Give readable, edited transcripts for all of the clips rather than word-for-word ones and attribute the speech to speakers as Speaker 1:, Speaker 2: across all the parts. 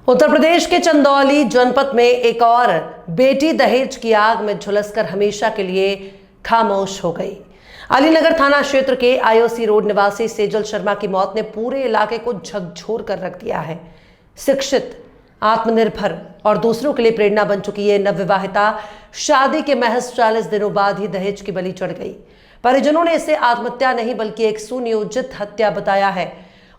Speaker 1: उत्तर प्रदेश के चंदौली जनपद में एक और बेटी दहेज की आग में झुलसकर हमेशा के लिए खामोश हो गई। अलीनगर थाना क्षेत्र के आईओसी रोड निवासी सेजल शर्मा की मौत ने पूरे इलाके को झकझोर कर रख दिया है। शिक्षित, आत्मनिर्भर और दूसरों के लिए प्रेरणा बन चुकी ये नवविवाहिता शादी के महज 40 दिनों बाद ही दहेज की बलि चढ़ गई। परिजनों ने इसे आत्महत्या नहीं बल्कि एक सुनियोजित हत्या बताया है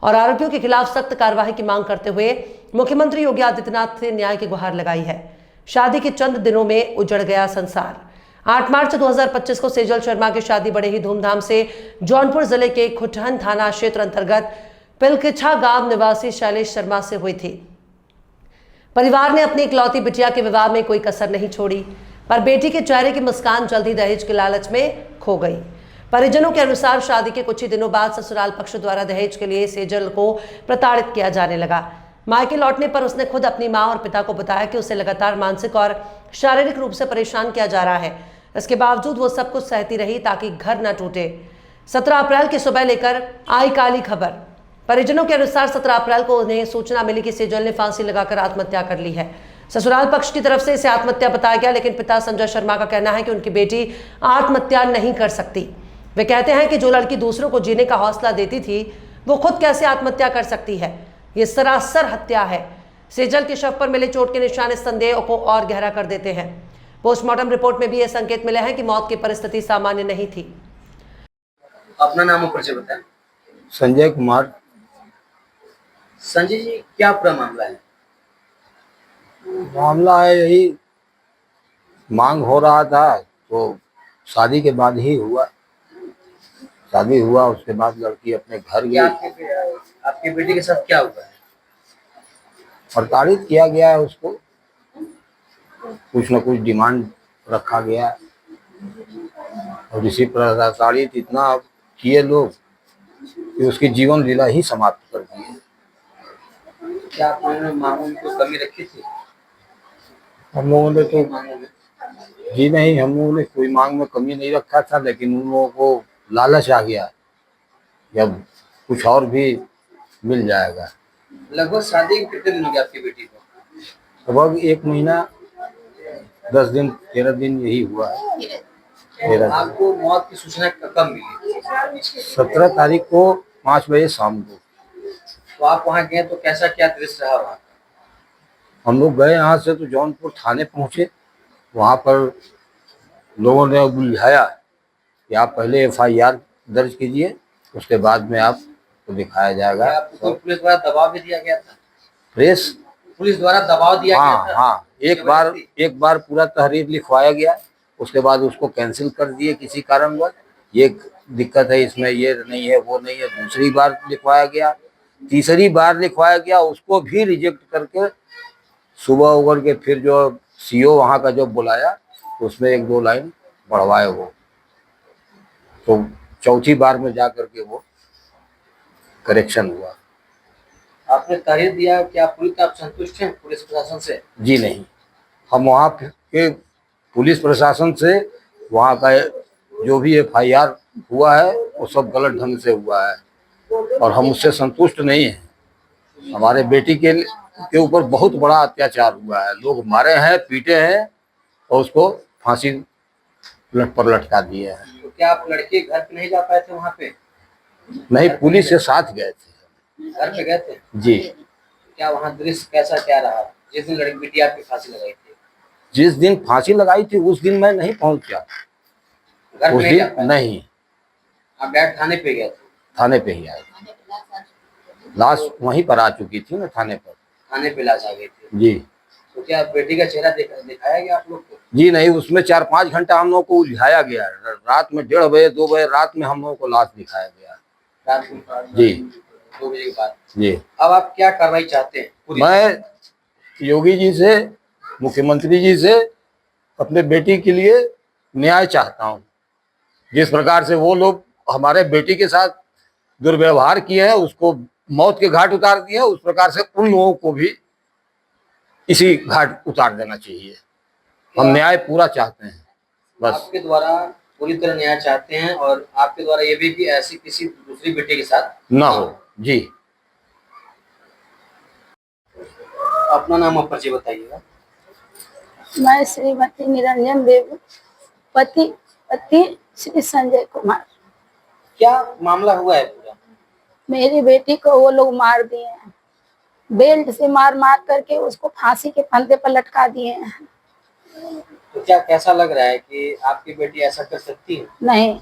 Speaker 1: और आरोपियों के खिलाफ सख्त कार्रवाई की मांग करते हुए मुख्यमंत्री योगी आदित्यनाथ से न्याय की गुहार लगाई है। शादी के चंद दिनों में उजड़ गया संसार। 8 मार्च 2025 को सेजल शर्मा की शादी बड़े ही धूमधाम से जौनपुर जिले के खुटहन थाना क्षेत्र अंतर्गत पिलकिछा गांव निवासी शैलेश शर्मा से हुई थी। परिवार ने अपनी इकलौती बिटिया के विवाह में कोई कसर नहीं छोड़ी, पर बेटी के चेहरे की मुस्कान जल्द ही दहेज के लालच में खो गई। परिजनों के अनुसार शादी के कुछ ही दिनों बाद ससुराल पक्ष द्वारा दहेज के लिए सेजल को प्रताड़ित किया जाने लगा। मायके लौटने पर उसने खुद अपनी मां और पिता को बताया कि उसे लगातार मानसिक और शारीरिक रूप से परेशान किया जा रहा है। इसके बावजूद वो सब कुछ सहती रही ताकि घर न टूटे। 17 अप्रैल की सुबह लेकर आई काली खबर। परिजनों के अनुसार 17 अप्रैल को उन्हें सूचना मिली कि सेजल ने फांसी लगाकर आत्महत्या कर ली है। ससुराल पक्ष की तरफ से इसे आत्महत्या बताया गया, लेकिन पिता संजय शर्मा का कहना है कि उनकी बेटी आत्महत्या नहीं कर सकती। वे कहते हैं कि जो लड़की दूसरों को जीने का हौसला देती थी, वो खुद कैसे आत्महत्या कर सकती है। ये सरासर हत्या है। सेजल के शव पर मिले चोट के निशान इस संदेह को और गहरा कर देते हैं। पोस्टमार्टम रिपोर्ट में भी ये संकेत मिले हैं कि मौत की परिस्थिति सामान्य नहीं थी।
Speaker 2: अपना नाम और परिचय बताएं।
Speaker 3: संजय कुमार।
Speaker 2: संजय जी, क्या पूरा मामला है?
Speaker 3: मामला है यही, मांग हो रहा था तो शादी के बाद ही हुआ। शादी हुआ उसके बाद लड़की अपने घर गई।
Speaker 2: आपके बेटे के साथ क्या हुआ है?
Speaker 3: प्रताड़ित किया गया है उसको, कुछ न कुछ डिमांड रखा गया और इसी प्रताड़ित इतना किए लोग कि उसकी जीवन लीला ही समाप्त कर दी है।
Speaker 2: क्या आपने मांगों में कोई कमी रखी थी?
Speaker 3: हम लोगों ने तो जी नहीं, हम लोगों ने कोई मांग में कमी नहीं रखा था, लेकिन उन लोगों को लालच आ गया जब कुछ और भी मिल जाएगा।
Speaker 2: लगभग शादी के कितने दिन हो गए आपकी बेटी को?
Speaker 3: लगभग 1 महीना 10 दिन 13 दिन यही हुआ है।
Speaker 2: आपको मौत की सूचना कब मिली?
Speaker 3: 17 तारीख को 5 बजे शाम को।
Speaker 2: तो आप वहाँ गए तो कैसा क्या दृश्य रहा वहाँ?
Speaker 3: हम लोग गए यहाँ से तो जौनपुर थाने पहुँचे। वहाँ पर लोगों ने बुझाया कि आप पहले FIR दर्ज कीजिए, उसके बाद में आपको दिखाया जाएगा।
Speaker 2: आपको पुलिस द्वारा दबाव भी दिया गया था?
Speaker 3: पुलिस
Speaker 2: द्वारा दबाव दिया गया था?
Speaker 3: हाँ, एक बार पूरा तहरीर लिखवाया गया, उसके बाद उसको कैंसिल कर दिए किसी कारणवश। ये दिक्कत है इसमें, ये नहीं है वो नहीं है। दूसरी बार लिखवाया गया, तीसरी बार लिखवाया गया, उसको भी रिजेक्ट करके सुबह उगर के फिर जो CO वहाँ का जो बुलाया उसमें 1-2 लाइन बढ़वाए वो, तो चौथी बार में जा करके वो करेक्शन हुआ।
Speaker 2: आपने तहरीर दिया, क्या पूरी तरह संतुष्ट हैं पुलिस प्रशासन से?
Speaker 3: जी नहीं, हम वहाँ के पुलिस प्रशासन से वहाँ का जो भी FIR हुआ है वो सब गलत ढंग से हुआ है और हम उससे संतुष्ट नहीं हैं। हमारे बेटी के ऊपर बहुत बड़ा अत्याचार हुआ है, लोग मारे हैं, पीटे हैं और उसको फांसी पर लटका दिए हैं।
Speaker 2: तो क्या आप लड़के घर पे नहीं जा पाए थे वहाँ पे?
Speaker 3: नहीं, पुलिस के साथ गए थे।
Speaker 2: घर पे गए थे
Speaker 3: जी।
Speaker 2: क्या वहाँ दृश्य कैसा क्या रहा जिस दिन लड़की बिटिया की फांसी लगाई थी?
Speaker 3: जिस दिन फांसी लगाई थी उस दिन मैं नहीं पहुंचा,
Speaker 2: घर
Speaker 3: उस
Speaker 2: पे
Speaker 3: दिन नहीं।
Speaker 2: आप डायरेक्ट थाने पे गए थे?
Speaker 3: थाने पे ही आए, लाश वहीं पर आ चुकी थी ना, थाने पर।
Speaker 2: थाने पे लाश आ गई थी?
Speaker 3: जी।
Speaker 2: तो क्या बेटी का चेहरा दिखाया गया आप लोग को?
Speaker 3: जी नहीं, उसमें 4-5 घंटा हम लोग को उलझाया गया। रात में 1:30 बजे 2 बजे रात में हम लोग को लाश दिखाया गया।
Speaker 2: रात में?
Speaker 3: जी।
Speaker 2: 2 बजे के बाद?
Speaker 3: जी।
Speaker 2: अब आप क्या कार्रवाई चाहते हैं?
Speaker 3: मैं योगी जी से, मुख्यमंत्री जी से अपने बेटी के लिए न्याय चाहता हूँ। जिस प्रकार से वो लोग हमारे बेटी के साथ दुर्व्यवहार किए हैं, उसको मौत के घाट उतार दिए, उस प्रकार से उन लोगों को भी इसी घाट उतार देना चाहिए। हम न्याय पूरा चाहते हैं बस।
Speaker 2: आपके द्वारा पूरी तरह न्याय चाहते हैं और आपके द्वारा ये भी कि ऐसी किसी दूसरी बेटी के साथ
Speaker 3: ना हो। जी।
Speaker 2: अपना नाम और परिचय बताइएगा।
Speaker 4: मैं श्रीमती निरंजन देवी, पति श्री संजय कुमार।
Speaker 2: क्या मामला हुआ है पूरा?
Speaker 4: मेरी बेटी को वो लोग मार दिए हैं, बेल्ट से मार मार करके उसको फांसी के फंदे पर लटका दिए हैं।
Speaker 2: तो क्या कैसा लग रहा है कि आपकी बेटी ऐसा कर सकती है?
Speaker 4: नहीं,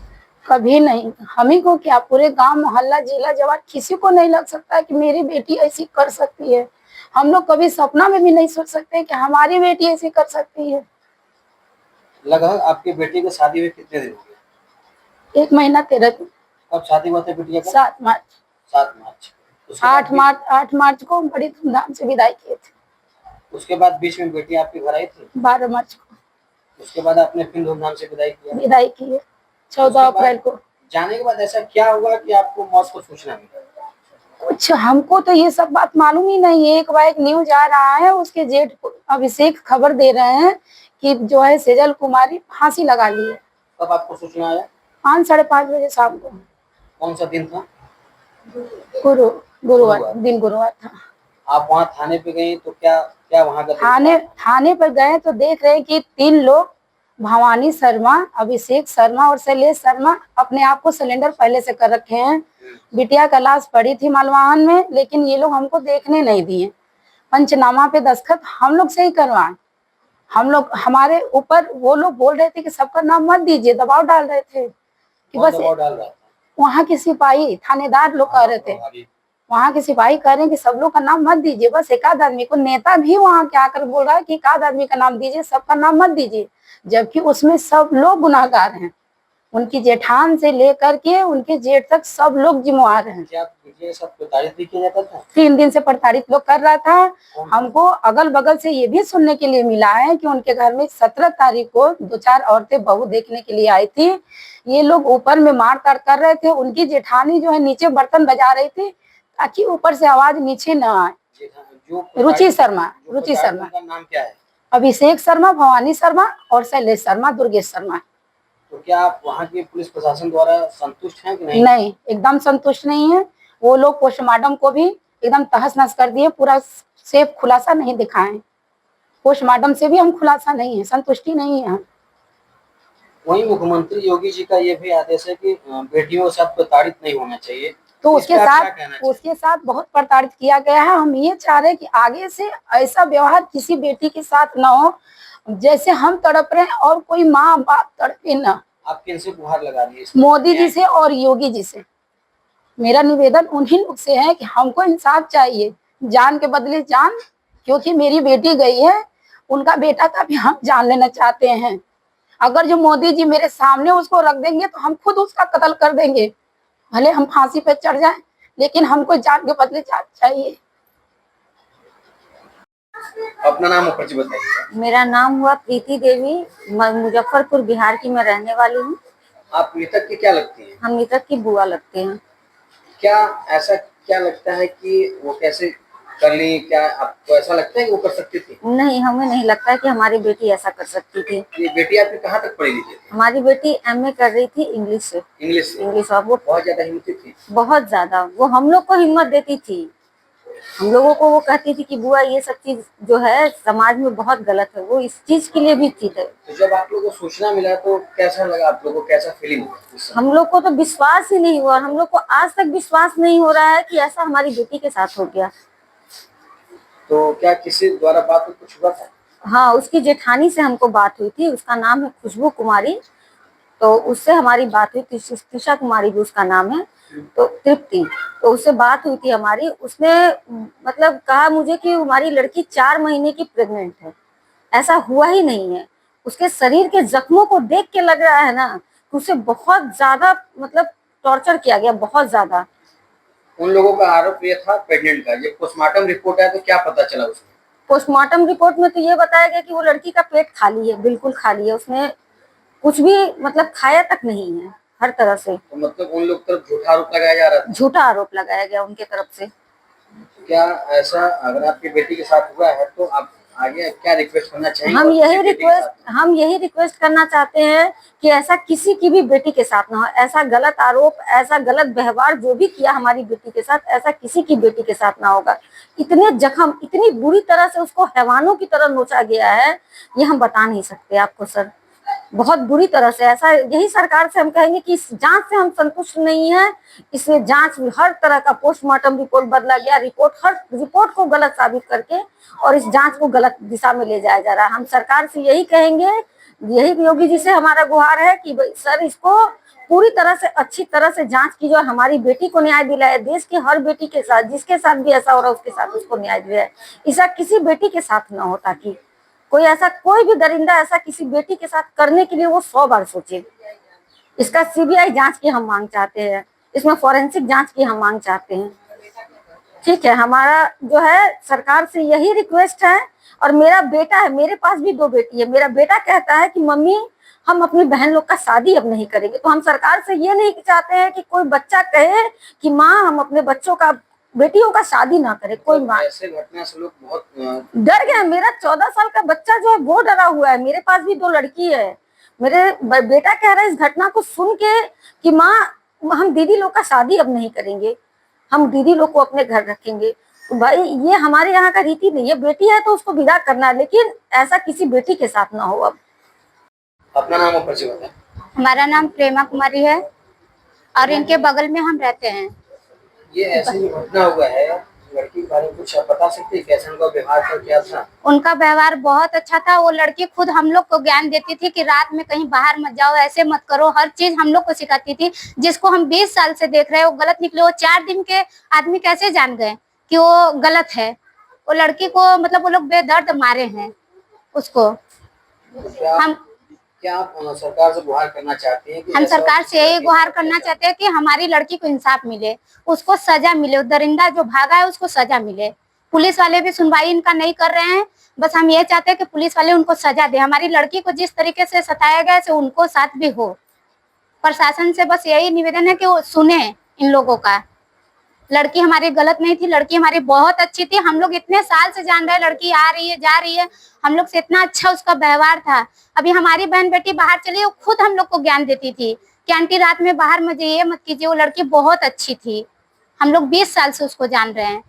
Speaker 4: कभी नहीं। हम ही को क्या, पूरे गांव मोहल्ला जिला जवान किसी को नहीं लग सकता है कि मेरी बेटी ऐसी कर सकती है। हम लोग कभी सपना में भी नहीं सोच सकते कि हमारी बेटी ऐसी कर सकती है।
Speaker 2: लगभग आपकी बेटी को शादी हुए कितने दिन हो गए?
Speaker 4: 1 महीना 13 दिन।
Speaker 2: कब शादी हुआ था बेटिया का?
Speaker 4: 7 मार्च।
Speaker 2: 7 मार्च। उसके बाद
Speaker 4: 8 मार्च को बड़ी धूमधाम से विदाई किए थे।
Speaker 2: उसके बाद बीच में बेटी आपके घर आई थी?
Speaker 4: 12 मार्च को
Speaker 2: उसके बाद आपने फिर धूमधाम से
Speaker 4: विदाई की है। 14 अप्रैल को।
Speaker 2: जाने के बाद ऐसा क्या हुआ कि आपको मौत को सूचना मिला?
Speaker 4: कुछ हमको तो ये सब बात मालूम ही नहीं है। एक बार एक न्यूज आ रहा है, उसके जेठ अभिषेक खबर दे रहे हैं कि जो है सेजल कुमारी फांसी लगा ली है।
Speaker 2: कब आपको सूचना आया?
Speaker 4: 5 साढ़े 5 बजे शाम को।
Speaker 2: कौन सा दिन था?
Speaker 4: गुरुवार था।
Speaker 2: आप वहाँ थाने पे गई तो क्या क्या वहाँ का
Speaker 4: थाने पर गए तो देख रहे कि 3 लोग, भवानी शर्मा, अभिषेक शर्मा और शैलेश शर्मा, अपने आप को सिलेंडर पहले से कर रखे हैं। बिटिया का लाश पड़ी थी मालवाहन में, लेकिन ये लोग हमको देखने नहीं दिए। पंचनामा पे दस्तखत हम लोग से ही करवाए। हम लोग, हमारे ऊपर वो लोग बोल रहे थे कि सबका नाम मत दीजिए, दबाव डाल रहे थे कि बस
Speaker 2: दबाव डाल रहा था?
Speaker 4: वहाँ के सिपाही थानेदार लोग कह रहे थे, वहाँ के सिपाही कह रहे हैं कि सब लोग का नाम मत दीजिए, बस एक आध आदमी को। नेता भी वहाँ के आकर बोल रहा है कि एक आध आदमी का नाम दीजिए, सबका नाम मत दीजिए, जबकि उसमें सब लोग गुनाहगार हैं। उनकी जेठान से लेकर के उनके जेठ तक सब लोग जिम्मेवार हैं।
Speaker 2: क्या ये सब प्रताड़ित भी किया जाता था?
Speaker 4: 3 दिन से प्रताड़ित लोग कर रहा था। हमको अगल बगल से ये भी सुनने के लिए मिला है कि उनके घर में 17 तारीख को 2-4 औरतें बहू देखने के लिए आई थी। ये लोग ऊपर में मार काट कर रहे थे। उनकी जेठानी जो है नीचे बर्तन बजा रही थी ताकि ऊपर से आवाज नीचे न आए। रुचि शर्मा
Speaker 2: का नाम क्या है?
Speaker 4: अभिषेक शर्मा, भवानी शर्मा और शैलेश शर्मा, दुर्गेश शर्मा।
Speaker 2: तो क्या आप वहाँ के पुलिस प्रशासन द्वारा संतुष्ट हैं कि नहीं?
Speaker 4: नहीं, एकदम संतुष्ट नहीं है। वो लोग पोस्टमार्टम को भी एकदम तहस नहस कर दिए, पूरा सेफ खुलासा नहीं दिखाए। पोस्टमार्टम से भी हम खुलासा नहीं है, संतुष्टि नहीं है।
Speaker 2: वहीं मुख्यमंत्री योगी जी का ये भी आदेश है कि बेटियों के साथ प्रताड़ित नहीं होना चाहिए,
Speaker 4: तो उसके साथ बहुत प्रताड़ित किया गया है। हम ये चाह रहे हैं कि आगे से ऐसा व्यवहार किसी बेटी के साथ ना हो, जैसे हम तड़प रहे हैं और कोई माँ बाप तड़पे ना।
Speaker 2: आप किनसे गुहार लगा रही है?
Speaker 4: मोदी जी से और योगी जी से। मेरा निवेदन उन्हीं लोग से है कि हमको इंसाफ चाहिए, जान के बदले जान, क्योंकि मेरी बेटी गई है, उनका बेटा का भी हम जान लेना चाहते हैं। अगर जो मोदी जी मेरे सामने उसको रख देंगे तो हम खुद उसका कत्ल कर देंगे, भले हम फांसी पे चढ़ जाएं, लेकिन हमको जान के बदले जान चाहिए।
Speaker 2: अपना नाम और परिचय बताइए।
Speaker 5: मेरा नाम हुआ प्रीति देवी, मुजफ्फरपुर बिहार की मैं रहने वाली हूँ।
Speaker 2: आप मृतक की क्या लगती हैं?
Speaker 5: हम मृतक की बुआ लगते हैं।
Speaker 2: क्या ऐसा क्या लगता है कि वो कैसे कर ली? क्या आपको ऐसा लगता है कि वो कर सकती थी?
Speaker 5: नहीं, हमें नहीं लगता है कि हमारी बेटी ऐसा कर सकती थी।
Speaker 2: ये बेटी आपकी कहाँ तक पढ़ी लिखी थी?
Speaker 5: हमारी बेटी MA कर रही थी इंग्लिश से।
Speaker 2: इंग्लिश।
Speaker 5: और वो
Speaker 2: बहुत ज्यादा हिम्मती थी।
Speaker 5: बहुत ज्यादा, वो हम लोग को हिम्मत देती थी। हम लोगों को वो कहती थी कि बुआ ये सब चीज जो है समाज में बहुत गलत है, वो इस चीज के लिए भी थी।
Speaker 2: तो जब आप लोगों को सूचना मिला तो कैसा लगा आप लोगों को? कैसा फीलिंग हुआ?
Speaker 5: हम लोग को तो विश्वास ही नहीं हुआ, हम लोग को आज तक विश्वास नहीं हो रहा है कि ऐसा हमारी बेटी के साथ हो गया।
Speaker 2: तो क्या किसी द्वारा बात कुछ हुआ था?
Speaker 5: हाँ, उसकी जेठानी से हमको बात हुई थी, उसका नाम है खुशबू कुमारी, तो उससे हमारी बात हुई थी। त्रिषा कुमारी भी उसका नाम है, तो तृप्ति, तो उससे बात हुई थी हमारी। उसने मतलब कहा मुझे कि हमारी लड़की 4 महीने की प्रेग्नेंट है। ऐसा हुआ ही नहीं है। उसके शरीर के जख्मों को देख के लग रहा है ना कि उसे बहुत ज्यादा मतलब टॉर्चर किया गया, बहुत ज्यादा।
Speaker 2: उन लोगों का आरोप ये था प्रेग्नेंट का। जब पोस्टमार्टम रिपोर्ट आया तो क्या पता चला उसमें?
Speaker 5: पोस्टमार्टम रिपोर्ट में तो ये बताया गया कि वो लड़की का पेट खाली है, बिल्कुल खाली है, उसने कुछ भी मतलब खाया तक नहीं है, हर तरह से।
Speaker 2: तो मतलब उन लोग तरफ झूठा आरोप लगाया जा रहा था?
Speaker 5: झूठा आरोप लगाया गया उनके तरफ से।
Speaker 2: क्या ऐसा अगर आपकी बेटी के साथ हुआ है तो आगे क्या रिक्वेस्ट करना चाहिए?
Speaker 5: हम यही रिक्वेस्ट करना चाहते हैं कि ऐसा किसी की भी बेटी के साथ ना हो। ऐसा गलत आरोप, ऐसा गलत व्यवहार जो भी किया हमारी बेटी के साथ, ऐसा किसी की बेटी के साथ ना होगा। इतने जख्म, इतनी बुरी तरह से उसको हैवानों की तरह नोचा गया है, ये हम बता नहीं सकते आपको सर। बहुत बुरी तरह से ऐसा, यही सरकार से हम कहेंगे कि इस जांच से हम संतुष्ट नहीं है। इसमें जांच में हर तरह का पोस्टमार्टम रिपोर्ट बदला गया, हर रिपोर्ट को गलत साबित करके और इस जांच को गलत दिशा में ले जाया जा रहा है। हम सरकार से यही कहेंगे, यही योगी जी से हमारा गुहार है कि सर इसको पूरी तरह से अच्छी तरह से जांच कीजिए और हमारी बेटी को न्याय दिलाए। देश की हर बेटी के साथ, जिसके साथ भी ऐसा हो रहा है उसके साथ उसको न्याय दिलाए। ऐसा किसी बेटी के साथ न हो, ताकि कोई भी दरिंदा ऐसा किसी बेटी के साथ करने के लिए वो 100 बार सोचे। इसका सीबीआई जांच की हम मांग चाहते हैं, इसमें फॉरेंसिक जांच की हम मांग चाहते हैं। ठीक है, हमारा जो है सरकार से यही रिक्वेस्ट है। और मेरा बेटा है, मेरे पास भी 2 बेटी है। मेरा बेटा कहता है कि मम्मी हम अपनी बहन लोग का शादी अब नहीं करेंगे। तो हम सरकार से ये नहीं चाहते हैं कि कोई बच्चा कहे कि माँ हम अपने बच्चों का, बेटियों का शादी ना करे। कोई माँ,
Speaker 2: ऐसे घटना से लोग बहुत
Speaker 5: डर गया। मेरा 14 साल का बच्चा जो है वो डरा हुआ है। मेरे पास भी 2 लड़की है। मेरे बेटा कह रहा है इस घटना को सुन के कि माँ हम दीदी लोग का शादी अब नहीं करेंगे, हम दीदी लोग को अपने घर रखेंगे। तो भाई ये हमारे यहाँ का रीति नहीं है। बेटी है तो उसको विदा करना है, लेकिन ऐसा किसी बेटी के साथ ना हो। अब
Speaker 2: अपना नाम और परिचय बताएं।
Speaker 6: हमारा नाम प्रेमा कुमारी है और इनके बगल में हम रहते हैं।
Speaker 2: ये ऐसी जो घटना हुआ है, लड़की के बारे में कुछ आप बता सकते हैं? कैसा उनका व्यवहार था, क्या था?
Speaker 6: उनका व्यवहार बहुत अच्छा था। वो लड़की खुद हम लोग को ज्ञान देती थी कि रात में कहीं बाहर मत जाओ, ऐसे मत करो, हर चीज हम लोग को सिखाती थी। जिसको हम 20 साल से देख रहे हैं वो गलत निकले। वो 4 दिन के आदमी कैसे जान गए कि वो गलत है? वो लड़की को मतलब वो लोग बेदर्द मारे हैं उसको।
Speaker 2: क्या आप सरकार से गुहार करना चाहते हैं कि
Speaker 6: हम सरकार से यही गुहार करना चाहते हैं कि हमारी लड़की को इंसाफ मिले, उसको सजा मिले, दरिंदा जो भागा है उसको सजा मिले। पुलिस वाले भी सुनवाई इनका नहीं कर रहे हैं। बस हम ये चाहते हैं कि पुलिस वाले उनको सजा दे। हमारी लड़की को जिस तरीके से सताया गया है उनको साथ भी हो। प्रशासन से बस यही निवेदन है कि वो सुने इन लोगों का। लड़की हमारी गलत नहीं थी, लड़की हमारी बहुत अच्छी थी। हम लोग इतने साल से जान रहे हैं लड़की आ रही है जा रही है, हम लोग से इतना अच्छा उसका व्यवहार था। अभी हमारी बहन बेटी बाहर चली, वो खुद हम लोग को ज्ञान देती थी कि आंटी रात में बाहर मत जाइए, मत कीजिए। वो लड़की बहुत अच्छी थी, हम लोग 20 साल से उसको जान रहे हैं।